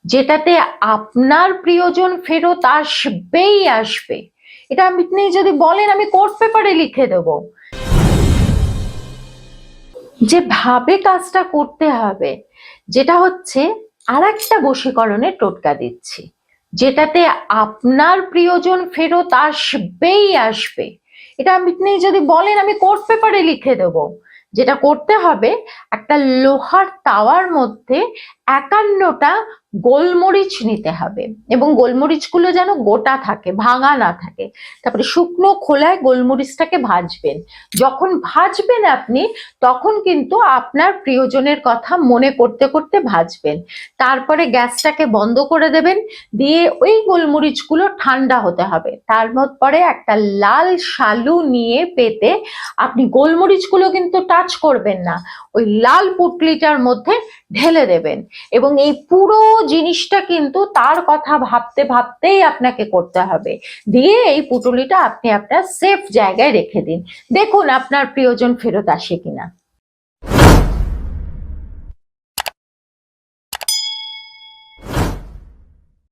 যেটাতে আপনার প্রিয়জন ফেরত আসবেই আসবে। এটা আপনি যদি বলেন আমি কোর্ট পেপারে লিখে দেব। যেভাবে কাজটা করতে হবে, যেটা হচ্ছে আর একটা বশীকরণের টোটকা দিচ্ছি, যেটাতে আপনার প্রিয়জন ফেরত আসবেই আসবে। এটা আপনি যদি বলেন আমি কোর্ট পেপারে লিখে দেব। যেটা করতে হবে, একটা লোহার তাওয়ার মধ্যে 51টা গোলমরিচ নিতে হবে, এবং গোলমরিচগুলো যেন গোটা থাকে, ভাঙা না থাকে। তারপরে শুকনো খোলায় গোলমরিচটাকে ভাজবেন। যখন ভাজবেন আপনি, তখন কিন্তু আপনার প্রিয়জনের কথা মনে করতে করতে ভাজবেন। তারপরে গ্যাসটাকে বন্ধ করে দেবেন, দিয়ে ওই গোলমরিচগুলো ঠান্ডা হতে হবে। তারপরে একটা লাল শালু নিয়ে পেতে আপনি গোলমরিচগুলো কিন্তু টাচ করবেন না, ওই লাল পুটলিটার মধ্যে ঢেলে দেবেন। এবং এই পুরো জিনিসটা কিন্তু তার কথা ভাবতে ভাবতেই আপনাকে করতে হবে। দিয়ে এই পুটলিটা আপনি আপনার সেফ জায়গায় রেখে দিন, দেখুন আপনার প্রিয়জন ফেরত আসে কিনা।